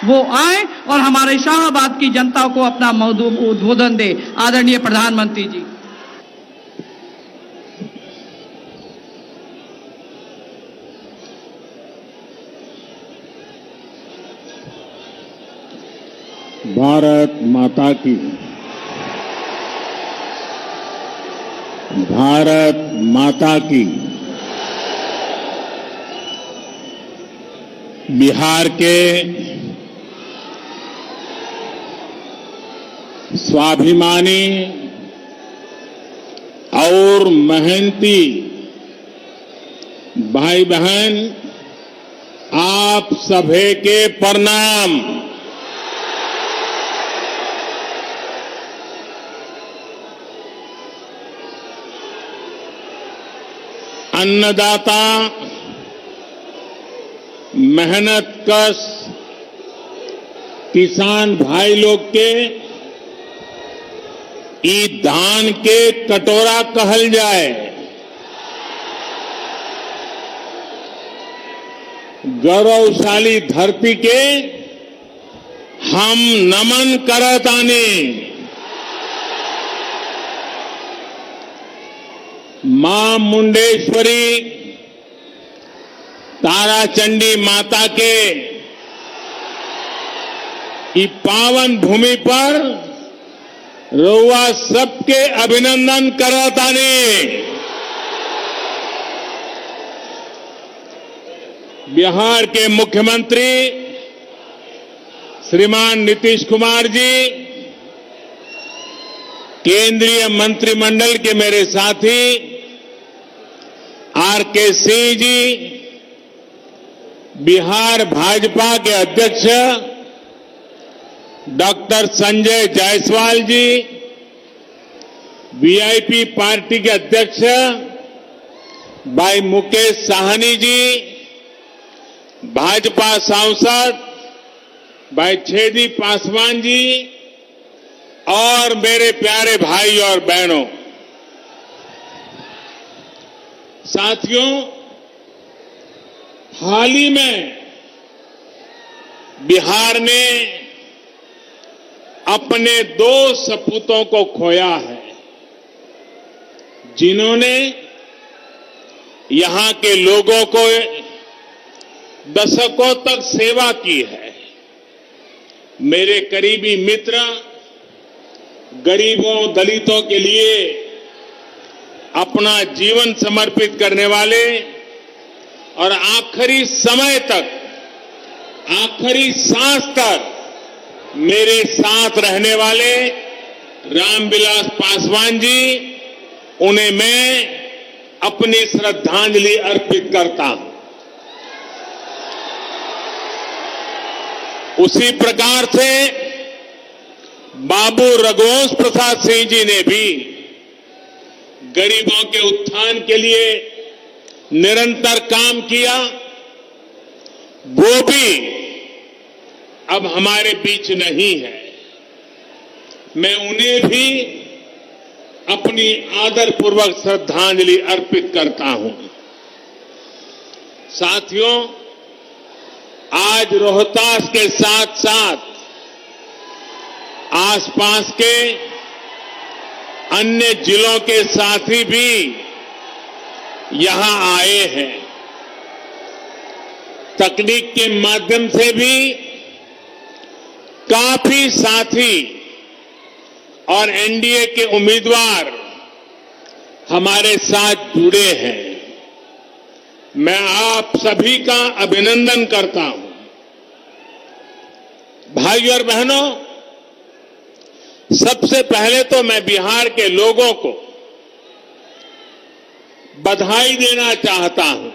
वो आए और हमारे शाहाबाद की जनता को अपना उद्बोधन दे। आदरणीय प्रधानमंत्री जी। भारत माता की, भारत माता की। बिहार के स्वाभिमानी और मेहनती भाई बहन, आप सभी के प्रणाम। अन्नदाता, मेहनतकश किसान भाई लोग के ई धान के कटोरा कहल जाए, गौरवशाली धरती के हम नमन करतानी। मां मुंडेश्वरी ताराचंडी माता के ई पावन भूमि पर रउआ सबके अभिनंदन करतानी। बिहार के मुख्यमंत्री श्रीमान नीतीश कुमार जी, केंद्रीय मंत्रिमंडल के मेरे साथी आर.के. सिंह जी, बिहार भाजपा के अध्यक्ष डॉक्टर संजय जायसवाल जी, वीआईपी पार्टी के अध्यक्ष भाई मुकेश साहनी जी, भाजपा सांसद भाई छेदी पासवान जी और मेरे प्यारे भाई और बहनों, साथियों, हाल ही में बिहार ने अपने 2 सपूतों को खोया है, जिन्होंने यहां के लोगों को दशकों तक सेवा की है। मेरे करीबी मित्र, गरीबों दलितों के लिए अपना जीवन समर्पित करने वाले और आखिरी समय तक, आखिरी सांस तक मेरे साथ रहने वाले रामविलास पासवान जी, उन्हें मैं अपनी श्रद्धांजलि अर्पित करता हूं। उसी प्रकार से बाबू रघुवंश प्रसाद सिंह जी ने भी गरीबों के उत्थान के लिए निरंतर काम किया। वो भी अब हमारे बीच नहीं है। मैं उन्हें भी अपनी आदरपूर्वक श्रद्धांजलि अर्पित करता हूं। साथियों, आज रोहतास के साथ साथ आसपास के अन्य जिलों के साथी भी यहां आए हैं। तकनीक के माध्यम से भी काफी साथी और एनडीए के उम्मीदवार हमारे साथ जुड़े हैं। मैं आप सभी का अभिनंदन करता हूं। भाइयों और बहनों, सबसे पहले तो मैं बिहार के लोगों को बधाई देना चाहता हूं।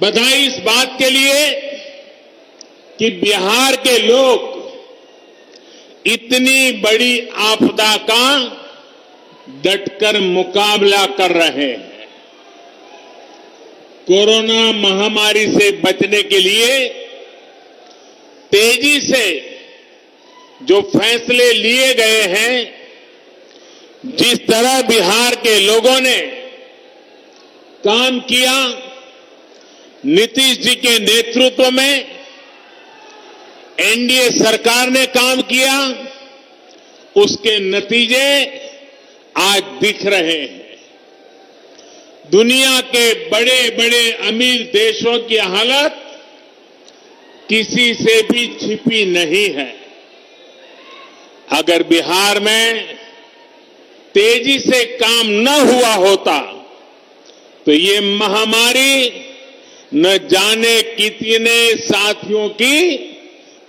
बधाई इस बात के लिए कि बिहार के लोग इतनी बड़ी आपदा का डटकर मुकाबला कर रहे हैं। कोरोना महामारी से बचने के लिए तेजी से जो फैसले लिए गए हैं, जिस तरह बिहार के लोगों ने काम किया, नीतीश जी के नेतृत्व में एनडीए सरकार ने काम किया, उसके नतीजे आज दिख रहे हैं। दुनिया के बड़े बड़े अमीर देशों की हालत किसी से भी छिपी नहीं है। अगर बिहार में तेजी से काम न हुआ होता तो ये महामारी न जाने कितने साथियों की,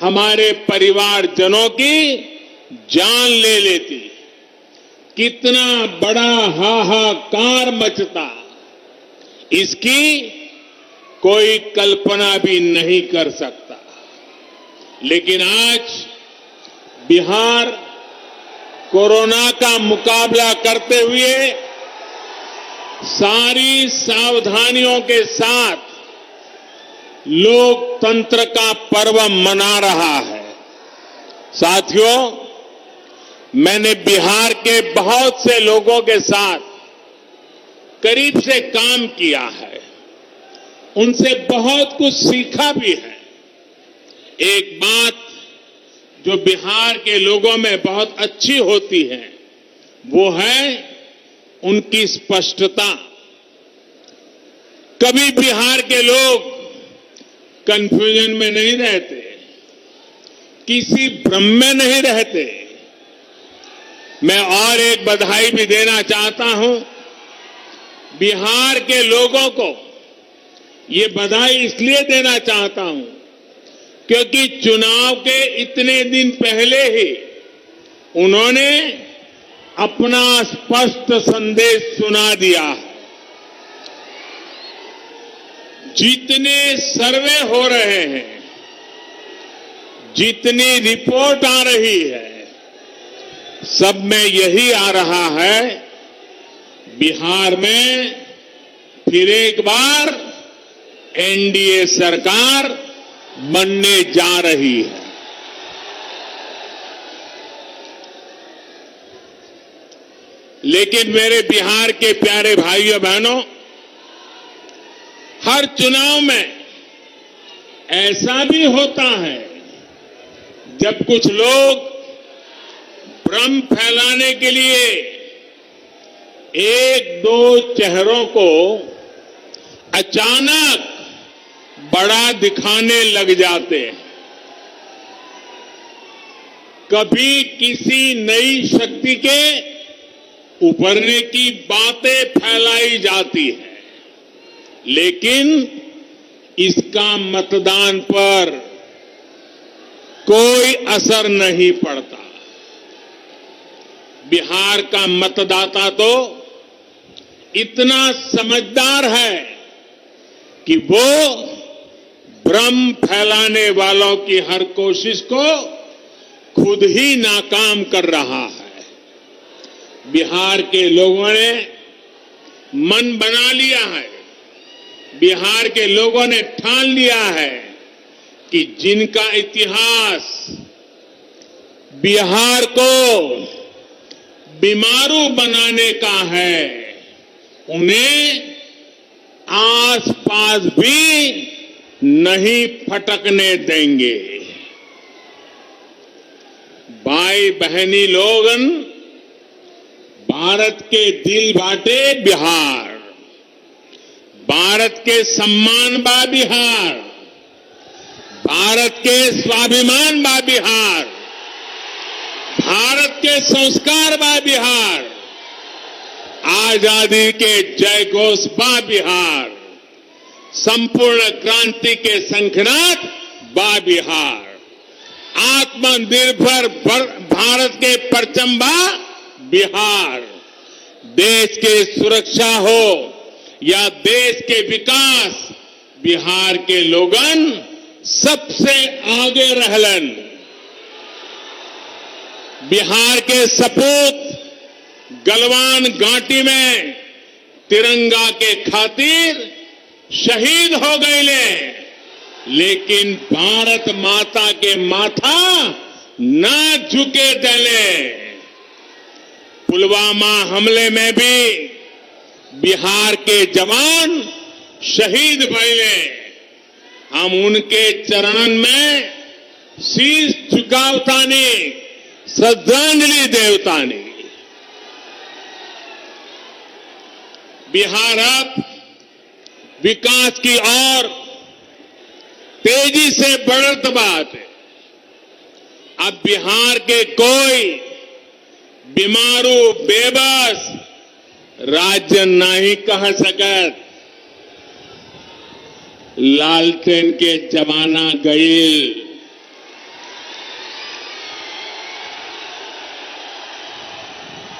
हमारे परिवारजनों की जान ले लेती। कितना बड़ा हाहाकार मचता, इसकी कोई कल्पना भी नहीं कर सकता। लेकिन आज बिहार कोरोना का मुकाबला करते हुए सारी सावधानियों के साथ लोकतंत्र का पर्व मना रहा है। साथियों, मैंने बिहार के बहुत से लोगों के साथ करीब से काम किया है, उनसे बहुत कुछ सीखा भी है। एक बात जो बिहार के लोगों में बहुत अच्छी होती है वो है उनकी स्पष्टता। कभी बिहार के लोग कंफ्यूजन में नहीं रहते, किसी भ्रम में नहीं रहते। मैं और एक बधाई भी देना चाहता हूं बिहार के लोगों को। ये बधाई इसलिए देना चाहता हूं क्योंकि चुनाव के इतने दिन पहले ही उन्होंने अपना स्पष्ट संदेश सुना दिया है। जितने सर्वे हो रहे हैं, जितनी रिपोर्ट आ रही है, सब में यही आ रहा है, बिहार में फिर एक बार एनडीए सरकार बनने जा रही है। लेकिन मेरे बिहार के प्यारे भाइयों बहनों, हर चुनाव में ऐसा भी होता है जब कुछ लोग भ्रम फैलाने के लिए एक दो चेहरों को अचानक बड़ा दिखाने लग जाते हैं। कभी किसी नई शक्ति के उभरने की बातें फैलाई जाती है, लेकिन इसका मतदान पर कोई असर नहीं पड़ता। बिहार का मतदाता तो इतना समझदार है कि वो भ्रम फैलाने वालों की हर कोशिश को खुद ही नाकाम कर रहा है। बिहार के लोगों ने मन बना लिया है, बिहार के लोगों ने ठान लिया है कि जिनका इतिहास बिहार को बीमारू बनाने का है, उन्हें आसपास भी नहीं फटकने देंगे। भाई बहनी लोगन, भारत के दिल बाटे बिहार, भारत के सम्मान बा बिहार, भारत के स्वाभिमान बा बिहार, भारत के संस्कार बा बिहार, आजादी के जय घोष बा बिहार, संपूर्ण क्रांति के शंखनाद बा बिहार, आत्मनिर्भर भारत के परचम बा बिहार। देश के सुरक्षा हो या देश के विकास, बिहार के लोगन सबसे आगे रहलन। बिहार के सपूत गलवान घाटी में तिरंगा के खातिर शहीद हो गए, लेकिन भारत माता के माथा ना झुके दले। पुलवामा हमले में भी बिहार के जवान शहीद भइले। हम उनके चरणन में शीश झुकावतानी श्रद्धांजलि देवतानी। बिहार अब विकास की ओर तेजी से बढ़त बात है। अब बिहार के कोई बीमारू बेबस राज्य नहीं कह सकत। लालटेन के जमाना गईल।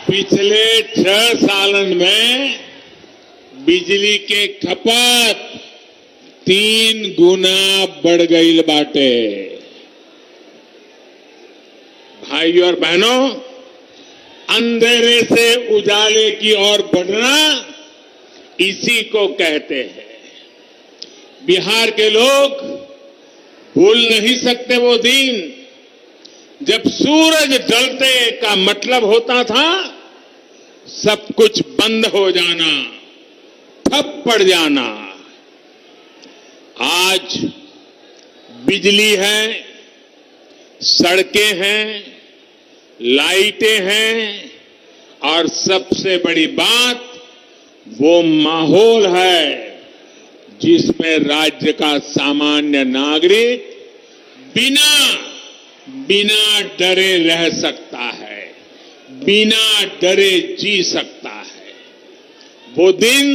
पिछले 6 सालन में बिजली के खपत 3 गुना बढ़ गईल बाटे। भाइयों और बहनों, अंधेरे से उजाले की ओर बढ़ना इसी को कहते हैं। बिहार के लोग भूल नहीं सकते वो दिन जब सूरज ढलते का मतलब होता था सब कुछ बंद हो जाना, ठप पड़ जाना। आज बिजली है, सड़कें हैं, लाइटें हैं और सबसे बड़ी बात वो माहौल है जिसमें राज्य का सामान्य नागरिक बिना डरे रह सकता है, बिना डरे जी सकता है। वो दिन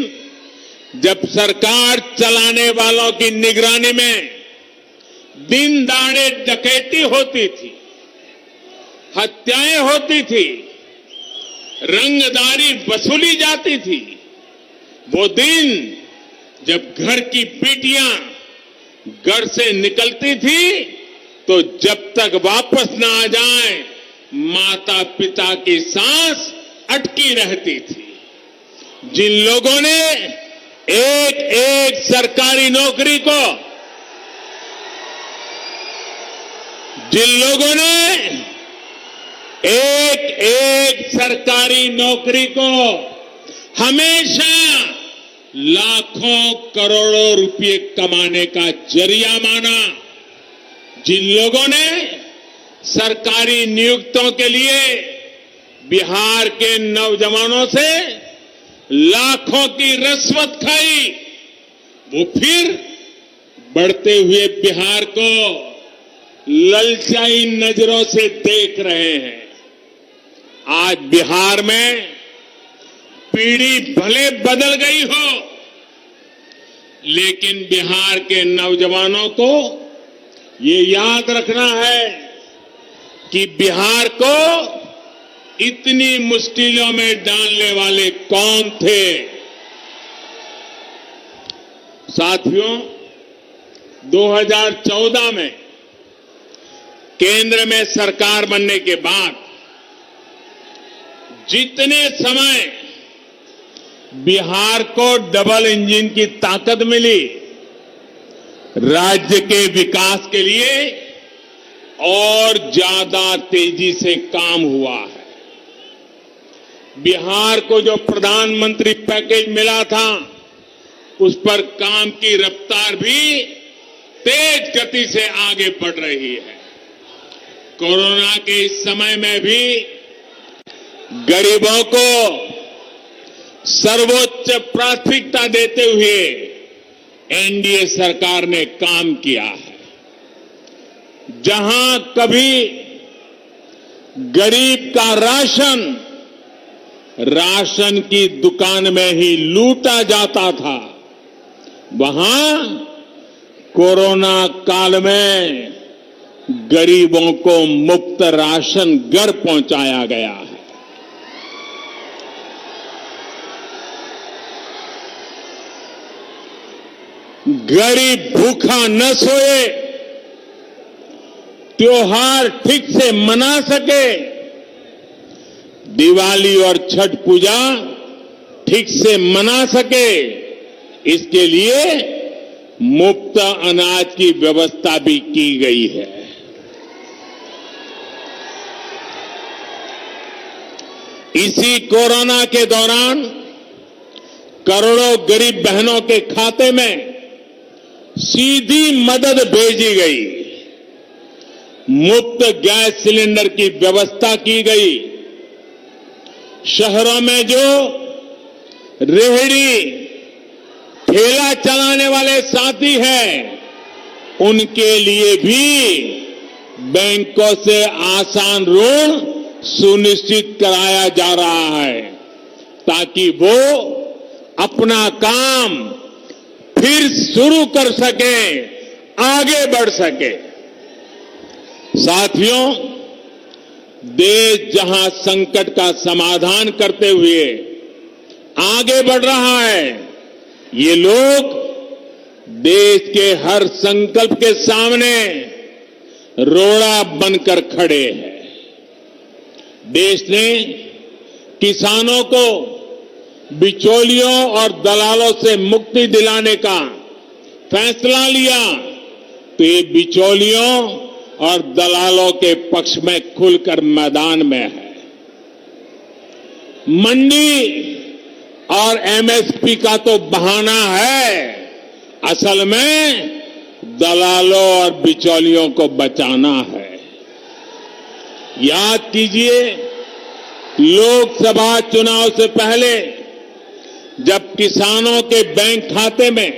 जब सरकार चलाने वालों की निगरानी में दिन दाड़े डकैती होती थी, हत्याएं होती थी, रंगदारी वसूली जाती थी। वो दिन जब घर की बेटियां घर से निकलती थी तो जब तक वापस ना आ जाए माता पिता की सांस अटकी रहती थी। जिन लोगों ने एक एक सरकारी नौकरी को, जिन लोगों ने एक एक सरकारी नौकरी को हमेशा लाखों करोड़ों रुपए कमाने का जरिया माना, जिन लोगों ने सरकारी नियुक्तों के लिए बिहार के नौजवानों से लाखों की रिश्वत खाई, वो फिर बढ़ते हुए बिहार को ललचाई नजरों से देख रहे हैं। आज बिहार में पीढ़ी भले बदल गई हो, लेकिन बिहार के नौजवानों को ये याद रखना है कि बिहार को इतनी मुश्किलों में डालने वाले कौन थे। साथियों, 2014 में केंद्र में सरकार बनने के बाद जितने समय बिहार को डबल इंजन की ताकत मिली, राज्य के विकास के लिए और ज्यादा तेजी से काम हुआ है। बिहार को जो प्रधानमंत्री पैकेज मिला था उस पर काम की रफ्तार भी तेज गति से आगे बढ़ रही है। कोरोना के इस समय में भी गरीबों को सर्वोच्च प्राथमिकता देते हुए एनडीए सरकार ने काम किया है। जहां कभी गरीब का राशन की दुकान में ही लूटा जाता था, वहां कोरोना काल में गरीबों को मुफ्त राशन घर पहुंचाया गया है। गरीब भूखा न सोए, त्योहार ठीक से मना सके, दिवाली और छठ पूजा ठीक से मना सके, इसके लिए मुफ्त अनाज की व्यवस्था भी की गई है। इसी कोरोना के दौरान करोड़ों गरीब बहनों के खाते में सीधी मदद भेजी गई, मुफ्त गैस सिलेंडर की व्यवस्था की गई, शहरों में जो रेहड़ी ठेला चलाने वाले साथी हैं उनके लिए भी बैंकों से आसान ऋण सुनिश्चित कराया जा रहा है ताकि वो अपना काम फिर शुरू कर सके, आगे बढ़ सके। साथियों, देश जहां संकट का समाधान करते हुए आगे बढ़ रहा है, ये लोग देश के हर संकल्प के सामने रोड़ा बनकर खड़े हैं। देश ने किसानों को बिचौलियों और दलालों से मुक्ति दिलाने का फैसला लिया तो ये बिचौलियों और दलालों के पक्ष में खुलकर मैदान में है। मंडी और एमएसपी का तो बहाना है, असल में दलालों और बिचौलियों को बचाना है। याद कीजिए, लोकसभा चुनाव से पहले जब किसानों के बैंक खाते में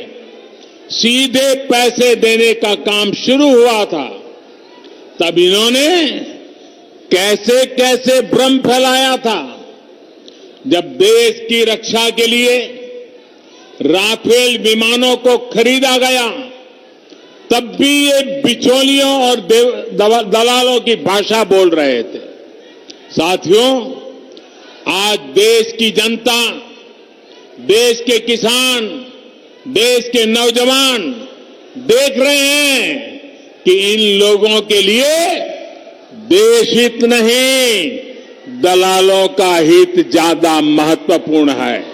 सीधे पैसे देने का काम शुरू हुआ था, तब इन्होंने कैसे कैसे भ्रम फैलाया था। जब देश की रक्षा के लिए राफेल विमानों को खरीदा गया, तब भी ये बिचौलियों और दलालों की भाषा बोल रहे थे। साथियों, आज देश की जनता, देश के किसान, देश के नौजवान देख रहे हैं कि इन लोगों के लिए देश हित नहीं, दलालों का हित ज्यादा महत्वपूर्ण है।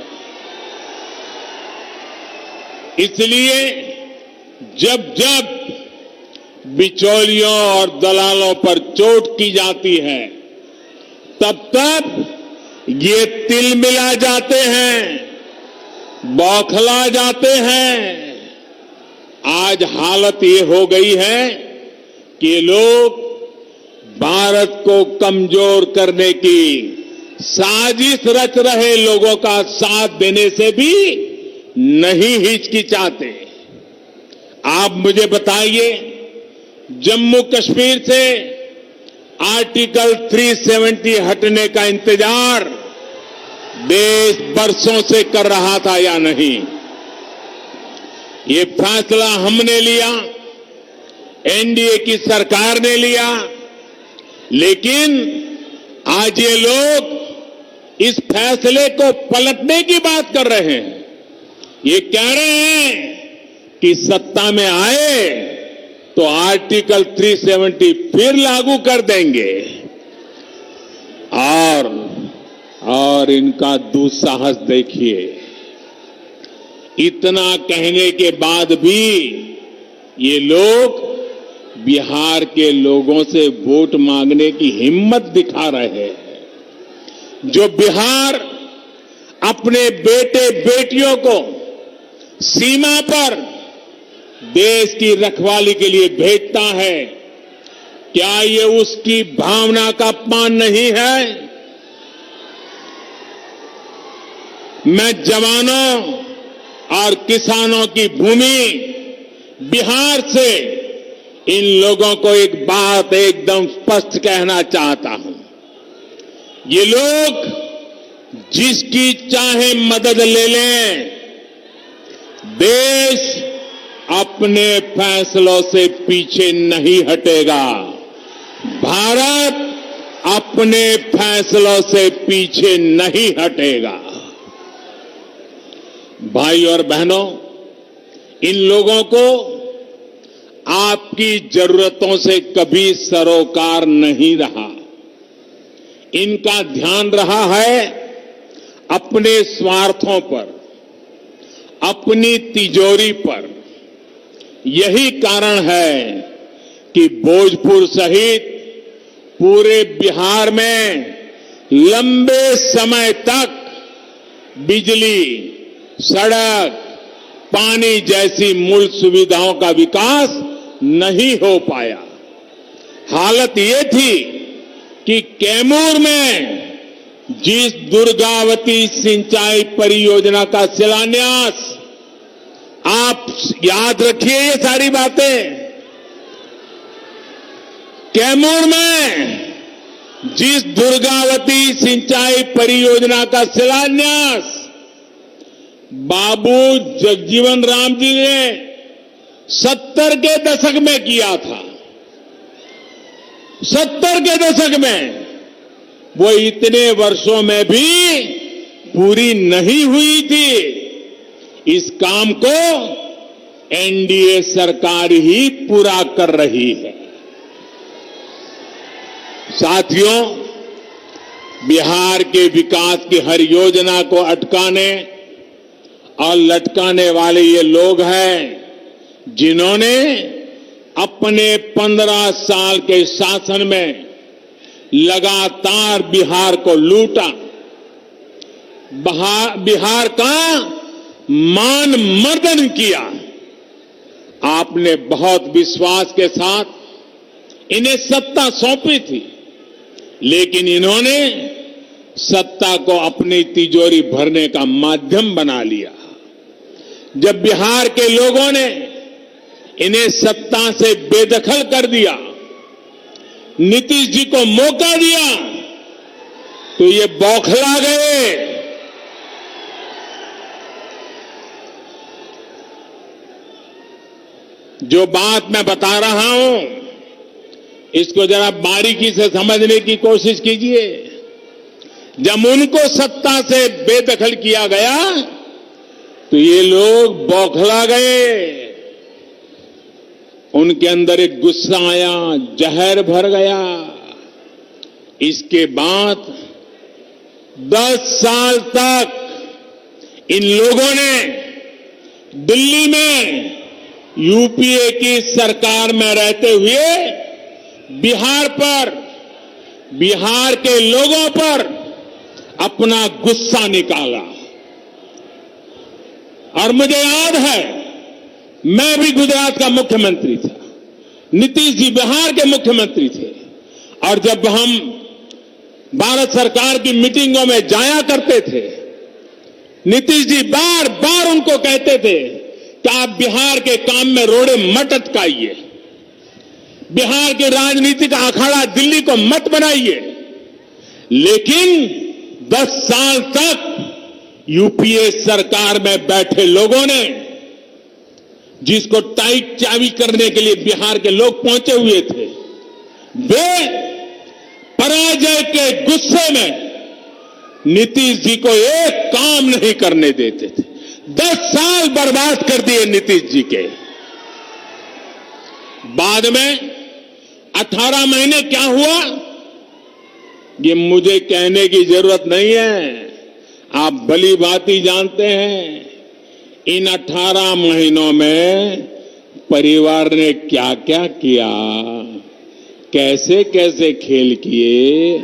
इसलिए जब जब बिचौलियों और दलालों पर चोट की जाती है, तब तब ये तिलमिला जाते हैं, बौखला जाते हैं। आज हालत ये हो गई है कि ये लोग भारत को कमजोर करने की साजिश रच रहे लोगों का साथ देने से भी नहीं हिचकिचाते। आप मुझे बताइए, जम्मू कश्मीर से आर्टिकल 370 हटने का इंतजार देश बरसों से कर रहा था या नहीं? ये फैसला हमने लिया, एनडीए की सरकार ने लिया, लेकिन आज ये लोग इस फैसले को पलटने की बात कर रहे हैं। ये कह रहे हैं कि सत्ता में आए तो आर्टिकल 370 फिर लागू कर देंगे। और इनका दुस्साहस देखिए, इतना कहने के बाद भी ये लोग बिहार के लोगों से वोट मांगने की हिम्मत दिखा रहे हैं। जो बिहार अपने बेटे बेटियों को सीमा पर देश की रखवाली के लिए भेजता है, क्या ये उसकी भावना का अपमान नहीं है? मैं जवानों और किसानों की भूमि बिहार से इन लोगों को एक बात एकदम स्पष्ट कहना चाहता हूं। ये लोग जिसकी चाहे मदद ले लें, देश अपने फैसलों से पीछे नहीं हटेगा। भारत अपने फैसलों से पीछे नहीं हटेगा। भाई और बहनों, इन लोगों को आपकी जरूरतों से कभी सरोकार नहीं रहा। इनका ध्यान रहा है अपने स्वार्थों पर, अपनी तिजोरी पर। यही कारण है कि भोजपुर सहित पूरे बिहार में लंबे समय तक बिजली, सड़क, पानी जैसी मूल सुविधाओं का विकास नहीं हो पाया। हालत ये थी कि कैमूर में जिस दुर्गावती सिंचाई परियोजना का शिलान्यास, आप याद रखिए ये सारी बातें, कैमूर में जिस दुर्गावती सिंचाई परियोजना का शिलान्यास बाबू जगजीवन राम जी ने 70 के दशक में किया था, 70 के दशक में, वो इतने वर्षों में भी पूरी नहीं हुई थी। इस काम को एनडीए सरकार ही पूरा कर रही है। साथियों, बिहार के विकास की हर योजना को अटकाने और लटकाने वाले ये लोग हैं जिन्होंने अपने 15 साल के शासन में लगातार बिहार को लूटा, बिहार का मान मर्दन किया। आपने बहुत विश्वास के साथ इन्हें सत्ता सौंपी थी, लेकिन इन्होंने सत्ता को अपनी तिजोरी भरने का माध्यम बना लिया। जब बिहार के लोगों ने इन्हें सत्ता से बेदखल कर दिया, नीतीश जी को मौका दिया, तो ये बौखला गए। जो बात मैं बता रहा हूं, इसको जरा बारीकी से समझने की कोशिश कीजिए। जब उनको सत्ता से बेदखल किया गया, तो ये लोग बौखला गए। उनके अंदर एक गुस्सा आया, जहर भर गया। इसके बाद 10 साल तक इन लोगों ने दिल्ली में यूपीए की सरकार में रहते हुए बिहार पर, बिहार के लोगों पर अपना गुस्सा निकाला। और मुझे याद है, मैं भी गुजरात का मुख्यमंत्री था, नीतीश जी बिहार के मुख्यमंत्री थे, और जब हम भारत सरकार की मीटिंगों में जाया करते थे, नीतीश जी बार बार उनको कहते थे कि आप बिहार के काम में रोड़े मत अटकाइए, बिहार के राजनीति का अखाड़ा दिल्ली को मत बनाइए। लेकिन 10 साल तक यूपीए सरकार में बैठे लोगों ने, जिसको टाइट चाबी करने के लिए बिहार के लोग पहुंचे हुए थे, वे पराजय के गुस्से में नीतीश जी को एक काम नहीं करने देते थे। 10 साल बर्बाद कर दिए नीतीश जी के। बाद में 18 महीने क्या हुआ, ये मुझे कहने की जरूरत नहीं है, आप भली भांति जानते हैं। इन 18 महीनों में परिवार ने क्या क्या किया, कैसे कैसे खेल किए,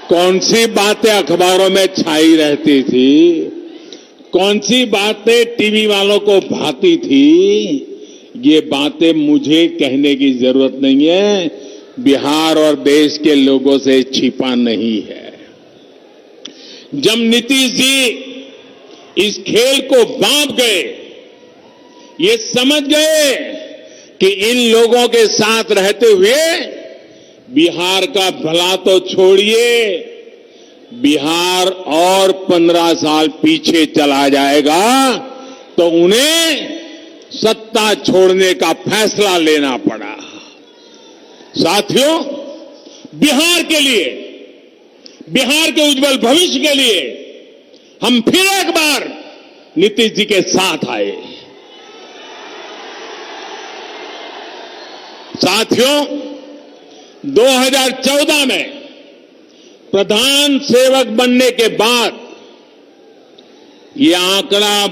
कौन सी बातें अखबारों में छाई रहती थी, कौन सी बातें टीवी वालों को भाती थी, ये बातें मुझे कहने की जरूरत नहीं है, बिहार और देश के लोगों से छिपा नहीं है। जब नीतीश जी इस खेल को बांध गए, ये समझ गए कि इन लोगों के साथ रहते हुए बिहार का भला तो छोड़िए, बिहार और 15 साल पीछे चला जाएगा, तो उन्हें सत्ता छोड़ने का फैसला लेना पड़ा। साथियों, बिहार के लिए, बिहार के उज्जवल भविष्य के लिए हम फिर एक बार नीतीश जी के साथ आए। साथियों, 2014 में प्रधान सेवक बनने के बाद, ये आंकड़ा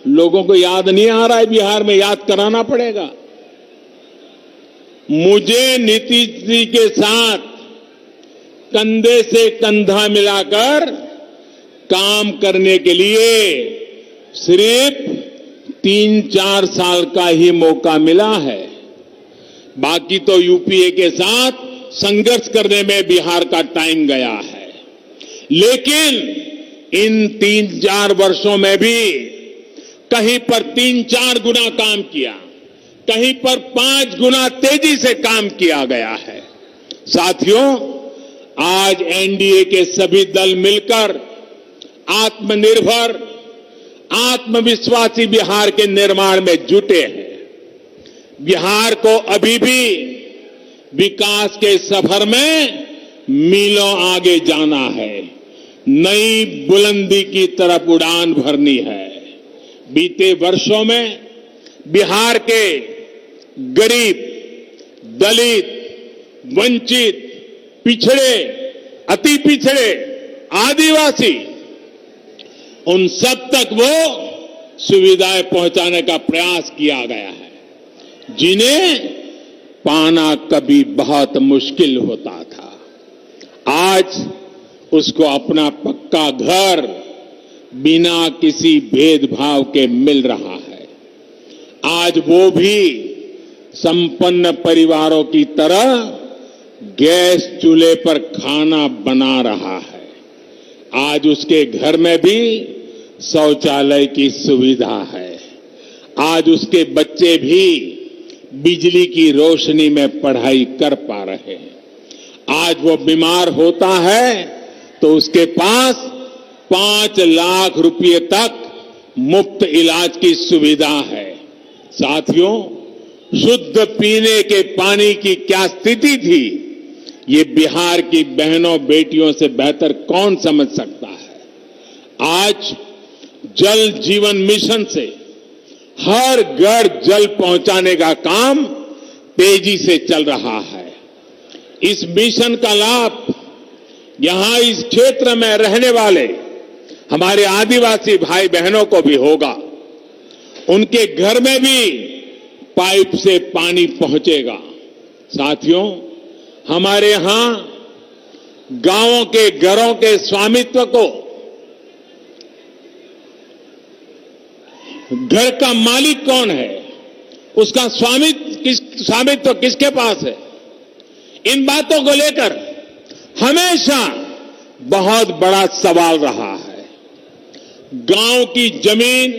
लोगों को याद नहीं आ रहा है, बिहार में याद कराना पड़ेगा। मुझे नीतीश जी के साथ कंधे से कंधा मिलाकर काम करने के लिए सिर्फ 3-4 साल का ही मौका मिला है। बाकी तो यूपीए के साथ संघर्ष करने में बिहार का टाइम गया है। लेकिन इन 3-4 वर्षों में भी कहीं पर 3-4 गुना काम किया, कहीं पर 5 गुना तेजी से काम किया गया है। साथियों, आज एनडीए के सभी दल मिलकर आत्मनिर्भर, आत्मविश्वासी बिहार के निर्माण में जुटे हैं। बिहार को अभी भी विकास के सफर में मीलों आगे जाना है, नई बुलंदी की तरफ उड़ान भरनी है। बीते वर्षों में बिहार के गरीब, दलित, वंचित, पिछड़े, अति पिछड़े, आदिवासी, उन सब तक वो सुविधाएं पहुंचाने का प्रयास किया गया है, जिन्हें पाना कभी बहुत मुश्किल होता था। आज उसको अपना पक्का घर बिना किसी भेदभाव के मिल रहा है। आज वो भी संपन्न परिवारों की तरह गैस चूल्हे पर खाना बना रहा है। आज उसके घर में भी शौचालय की सुविधा है। आज उसके बच्चे भी बिजली की रोशनी में पढ़ाई कर पा रहे हैं। आज वो बीमार होता है तो उसके पास 5 लाख रुपए तक मुफ्त इलाज की सुविधा है। साथियों, शुद्ध पीने के पानी की क्या स्थिति थी, ये बिहार की बहनों बेटियों से बेहतर कौन समझ सकता है। आज जल जीवन मिशन से हर घर जल पहुंचाने का काम तेजी से चल रहा है। इस मिशन का लाभ यहां इस क्षेत्र में रहने वाले हमारे आदिवासी भाई बहनों को भी होगा। उनके घर में भी पाइप से पानी पहुंचेगा। साथियों, हमारे यहां गांवों के घरों के स्वामित्व को, घर का मालिक कौन है, उसका स्वामित्व किसके पास है, इन बातों को लेकर हमेशा बहुत बड़ा सवाल रहा है। गांव की जमीन,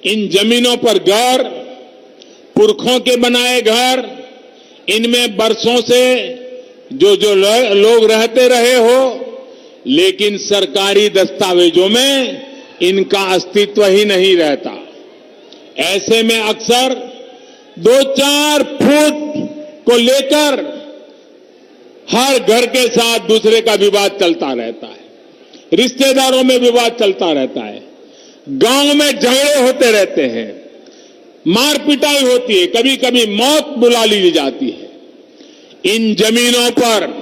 इन जमीनों पर घर, पुरखों के बनाए घर, इनमें बरसों से जो लोग रहते रहे हो, लेकिन सरकारी दस्तावेजों में इनका अस्तित्व ही नहीं रहता। ऐसे में अक्सर 2-4 फुट को लेकर हर घर के साथ दूसरे का विवाद चलता रहता है, रिश्तेदारों में विवाद चलता रहता है, गांव में झगड़े होते रहते हैं, मार पिटाई होती है, कभी कभी मौत बुला ली जाती है। इन जमीनों पर,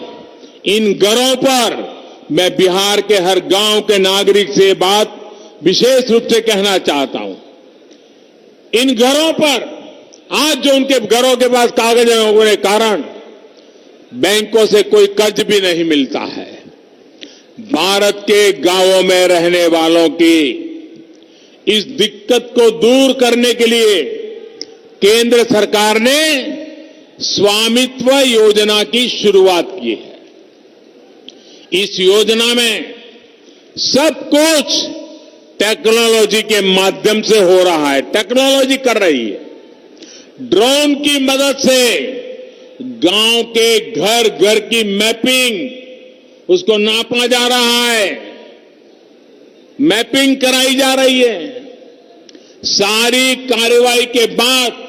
इन घरों पर मैं बिहार के हर गांव के नागरिक से बात विशेष रूप से कहना चाहता हूं। इन घरों पर आज जो उनके घरों के पास कागज होने के कारण बैंकों से कोई कर्ज भी नहीं मिलता है। भारत के गांवों में रहने वालों की इस दिक्कत को दूर करने के लिए केंद्र सरकार ने स्वामित्व योजना की शुरुआत की है। इस योजना में सब कुछ टेक्नोलॉजी के माध्यम से हो रहा है, टेक्नोलॉजी कर रही है। ड्रोन की मदद से गांव के घर घर की मैपिंग, उसको नापा जा रहा है, मैपिंग कराई जा रही है। सारी कार्रवाई के बाद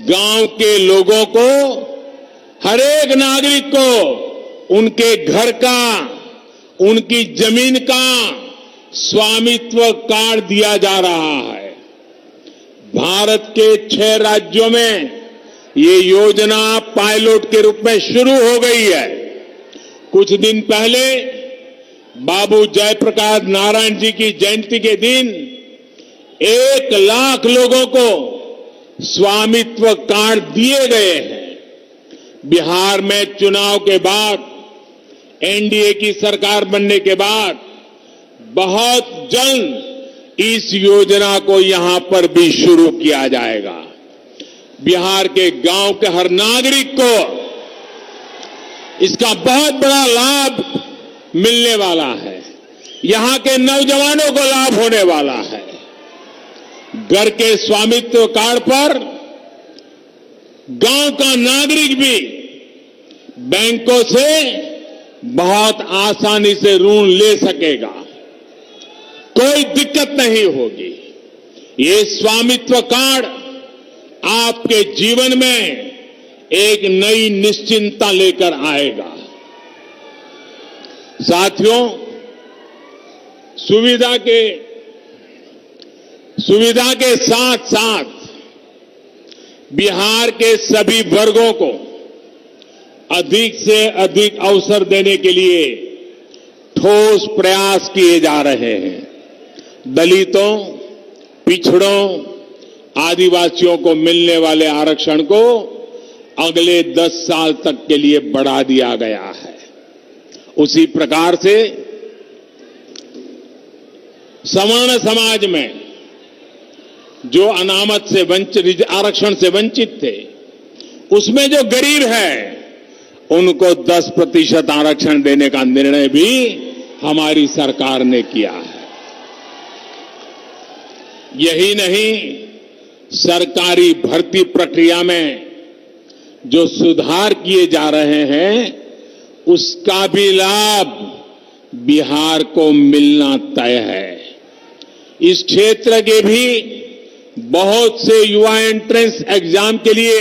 गांव के लोगों को, हर एक नागरिक को उनके घर का, उनकी जमीन का स्वामित्व कार्ड दिया जा रहा है। भारत के 6 राज्यों में ये योजना पायलट के रूप में शुरू हो गई है। कुछ दिन पहले बाबू जयप्रकाश नारायण जी की जयंती के दिन 1 लाख लोगों को स्वामित्व कार्ड दिए गए हैं। बिहार में चुनाव के बाद, एनडीए की सरकार बनने के बाद बहुत जल्द इस योजना को यहां पर भी शुरू किया जाएगा। बिहार के गांव के हर नागरिक को इसका बहुत बड़ा लाभ मिलने वाला है। यहां के नौजवानों को लाभ होने वाला है। घर के स्वामित्व कार्ड पर गांव का नागरिक भी बैंकों से बहुत आसानी से ऋण ले सकेगा, कोई दिक्कत नहीं होगी। ये स्वामित्व कार्ड आपके जीवन में एक नई निश्चिंतता लेकर आएगा। साथियों, सुविधा के साथ साथ बिहार के सभी वर्गों को अधिक से अधिक अवसर देने के लिए ठोस प्रयास किए जा रहे हैं। दलितों, पिछड़ों, आदिवासियों को मिलने वाले आरक्षण को अगले 10 साल तक के लिए बढ़ा दिया गया है। उसी प्रकार से सवर्ण समाज में जो अनामत से वंचित, आरक्षण से वंचित थे, उसमें जो गरीब है उनको 10% आरक्षण देने का निर्णय भी हमारी सरकार ने किया है। यही नहीं, सरकारी भर्ती प्रक्रिया में जो सुधार किए जा रहे हैं उसका भी लाभ बिहार को मिलना तय है। इस क्षेत्र के भी बहुत से युवा एंट्रेंस एग्जाम के लिए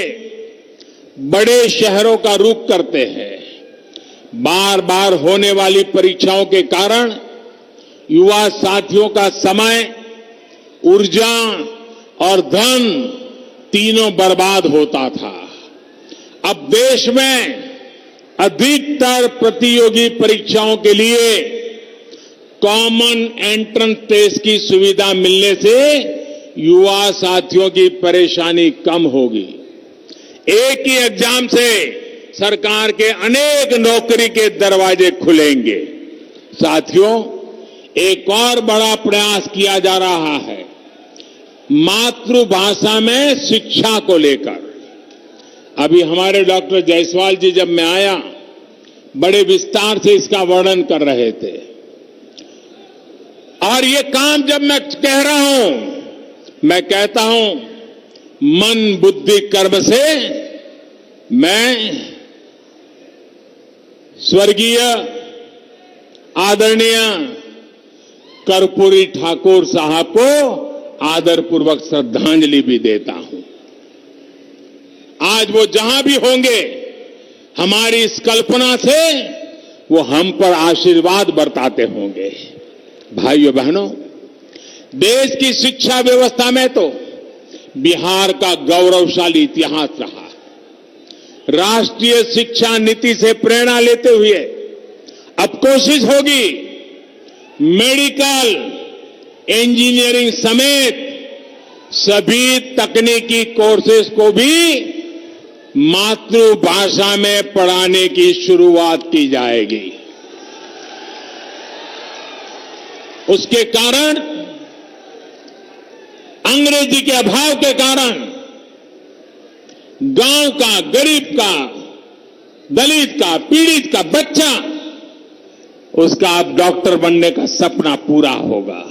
बड़े शहरों का रुख करते हैं। बार बार होने वाली परीक्षाओं के कारण युवा साथियों का समय, ऊर्जा और धन तीनों बर्बाद होता था। अब देश में अधिकतर प्रतियोगी परीक्षाओं के लिए कॉमन एंट्रेंस टेस्ट की सुविधा मिलने से युवा साथियों की परेशानी कम होगी। एक ही एग्जाम से सरकार के अनेक नौकरी के दरवाजे खुलेंगे। साथियों, एक और बड़ा प्रयास किया जा रहा है मातृभाषा में शिक्षा को लेकर। अभी हमारे डॉक्टर जायसवाल जी जब मैं आया, बड़े विस्तार से इसका वर्णन कर रहे थे। और ये काम जब मैं कह रहा हूं, मैं कहता हूं मन बुद्धि कर्म से मैं स्वर्गीय आदरणीय कर्पूरी ठाकुर साहब को आदरपूर्वक श्रद्धांजलि भी देता हूं। आज वो जहां भी होंगे, हमारी इस कल्पना से वो हम पर आशीर्वाद बरताते होंगे। भाइयों बहनों, देश की शिक्षा व्यवस्था में तो बिहार का गौरवशाली इतिहास रहा। राष्ट्रीय शिक्षा नीति से प्रेरणा लेते हुए अब कोशिश होगी मेडिकल, इंजीनियरिंग समेत सभी तकनीकी कोर्सेज को भी मातृभाषा में पढ़ाने की शुरुआत की जाएगी। उसके कारण, अंग्रेजी के अभाव के कारण गांव का, गरीब का, दलित का, पीड़ित का बच्चा, उसका अब डॉक्टर बनने का सपना पूरा होगा,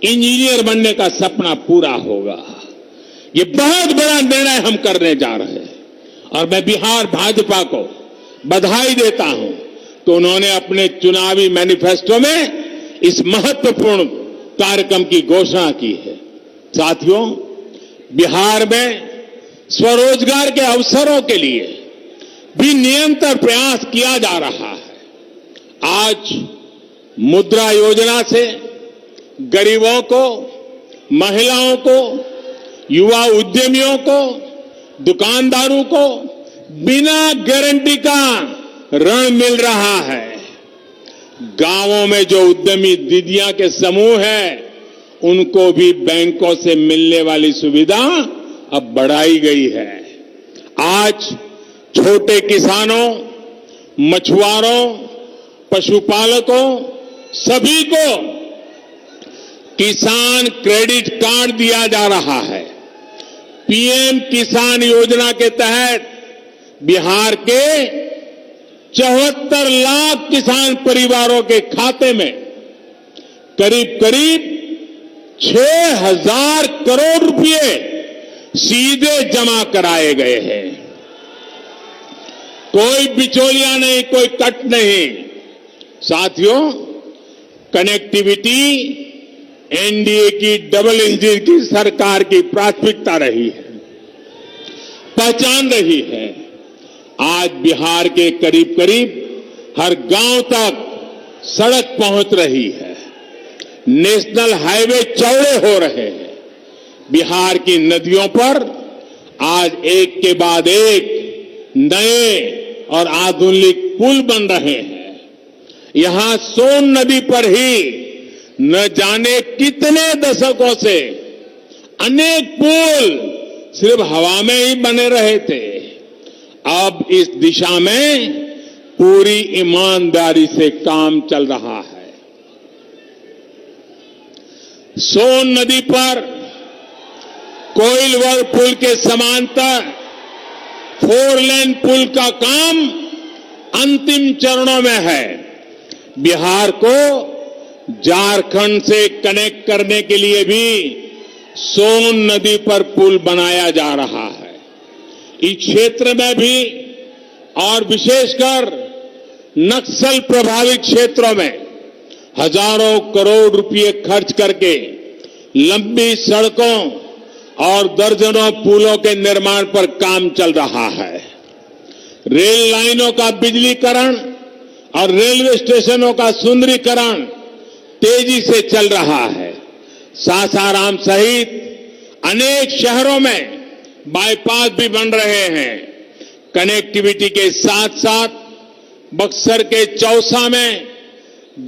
इंजीनियर बनने का सपना पूरा होगा। ये बहुत बड़ा निर्णय हम करने जा रहे हैं और मैं बिहार भाजपा को बधाई देता हूं कि उन्होंने अपने चुनावी मैनिफेस्टो में इस महत्वपूर्ण कार्यक्रम की घोषणा की है। साथियों, बिहार में स्वरोजगार के अवसरों के लिए भी निरंतर प्रयास किया जा रहा है। आज मुद्रा योजना से गरीबों को, महिलाओं को, युवा उद्यमियों को, दुकानदारों को बिना गारंटी का ऋण मिल रहा है। गांवों में जो उद्यमी दीदियां के समूह हैं, उनको भी बैंकों से मिलने वाली सुविधा अब बढ़ाई गई है। आज छोटे किसानों, मछुआरों, पशुपालकों, सभी को किसान क्रेडिट कार्ड दिया जा रहा है। पीएम किसान योजना के तहत बिहार के 74 लाख किसान परिवारों के खाते में करीब करीब 6,000 करोड़ रुपए सीधे जमा कराए गए हैं। कोई बिचौलिया नहीं, कोई कट नहीं। साथियों, कनेक्टिविटी एनडीए की डबल इंजन की सरकार की प्राथमिकता रही है, पहचान रही है। आज बिहार के करीब करीब हर गांव तक सड़क पहुंच रही है, नेशनल हाईवे चौड़े हो रहे हैं, बिहार की नदियों पर आज एक के बाद एक नए और आधुनिक पुल बन रहे हैं। यहां सोन नदी पर ही न जाने कितने दशकों से अनेक पुल सिर्फ हवा में ही बने रहे थे। अब इस दिशा में पूरी ईमानदारी से काम चल रहा है। सोन नदी पर कोइलवर पुल के समांतर 4 लेन पुल का काम अंतिम चरणों में है। बिहार को झारखंड से कनेक्ट करने के लिए भी सोन नदी पर पुल बनाया जा रहा है। इस क्षेत्र में भी और विशेषकर नक्सल प्रभावित क्षेत्रों में हजारों करोड़ रुपए खर्च करके लंबी सड़कों और दर्जनों पुलों के निर्माण पर काम चल रहा है। रेल लाइनों का बिजलीकरण और रेलवे स्टेशनों का सुंदरीकरण तेजी से चल रहा है। सासाराम सहित अनेक शहरों में बाईपास भी बन रहे हैं। कनेक्टिविटी के साथ साथ बक्सर के चौसा में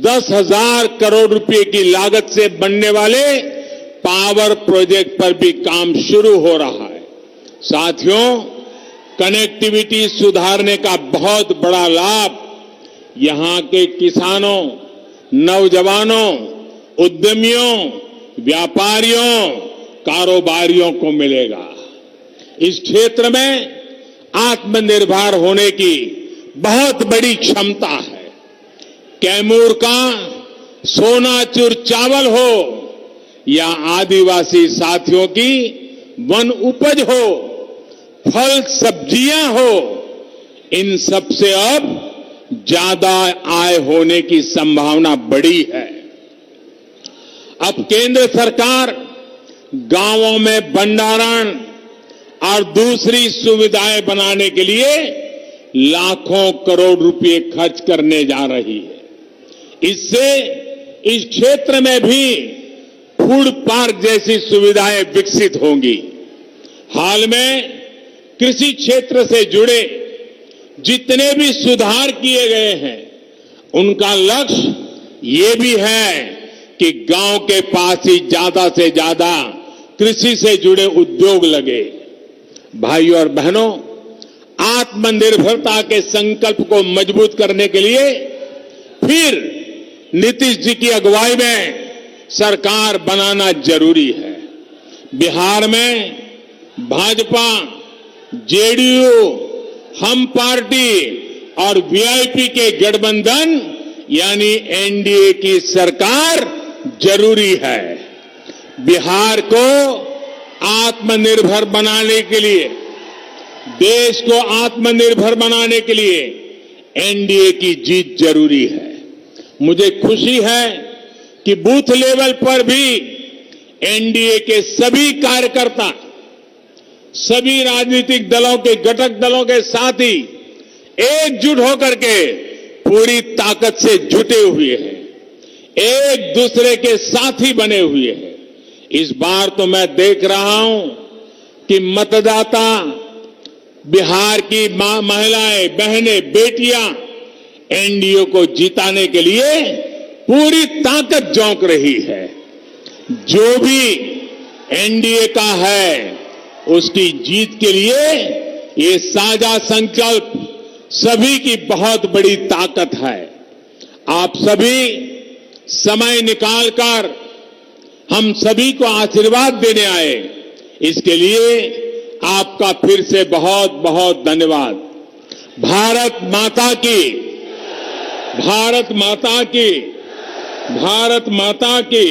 10,000 करोड़ रुपए की लागत से बनने वाले पावर प्रोजेक्ट पर भी काम शुरू हो रहा है। साथियों, कनेक्टिविटी सुधारने का बहुत बड़ा लाभ यहां के किसानों, नौजवानों, उद्यमियों, व्यापारियों, कारोबारियों को मिलेगा। इस क्षेत्र में आत्मनिर्भर होने की बहुत बड़ी क्षमता है। कैमूर का सोनाचूर चावल हो या आदिवासी साथियों की वन उपज हो, फल सब्जियां हो, इन सब से अब ज्यादा आय होने की संभावना बड़ी है। अब केंद्र सरकार गांवों में भंडारण और दूसरी सुविधाएं बनाने के लिए लाखों करोड़ रुपए खर्च करने जा रही है। इससे इस क्षेत्र में भी फूड पार्क जैसी सुविधाएं विकसित होंगी। हाल में कृषि क्षेत्र से जुड़े जितने भी सुधार किए गए हैं, उनका लक्ष्य ये भी है कि गांव के पास ही ज्यादा से ज्यादा कृषि से जुड़े उद्योग लगे। भाइयों और बहनों, आत्मनिर्भरता के संकल्प को मजबूत करने के लिए फिर नीतीश जी की अगुवाई में सरकार बनाना जरूरी है। बिहार में भाजपा, जेडीयू, हम पार्टी और वीआईपी के गठबंधन यानी एनडीए की सरकार जरूरी है। बिहार को आत्मनिर्भर बनाने के लिए, देश को आत्मनिर्भर बनाने के लिए एनडीए की जीत जरूरी है। मुझे खुशी है कि बूथ लेवल पर भी एनडीए के सभी कार्यकर्ता, सभी राजनीतिक दलों के घटक दलों के साथी एकजुट होकर के पूरी ताकत से जुटे हुए हैं, एक दूसरे के साथी बने हुए हैं। इस बार तो मैं देख रहा हूं कि मतदाता, बिहार की महिलाएं, बहनें, बेटियां एनडीए को जिताने के लिए पूरी ताकत झोंक रही है। जो भी एनडीए का है, उसकी जीत के लिए ये साझा संकल्प सभी की बहुत बड़ी ताकत है। आप सभी समय निकालकर हम सभी को आशीर्वाद देने आए, इसके लिए आपका फिर से बहुत बहुत धन्यवाद। भारत माता की, भारत माता की, भारत माता की।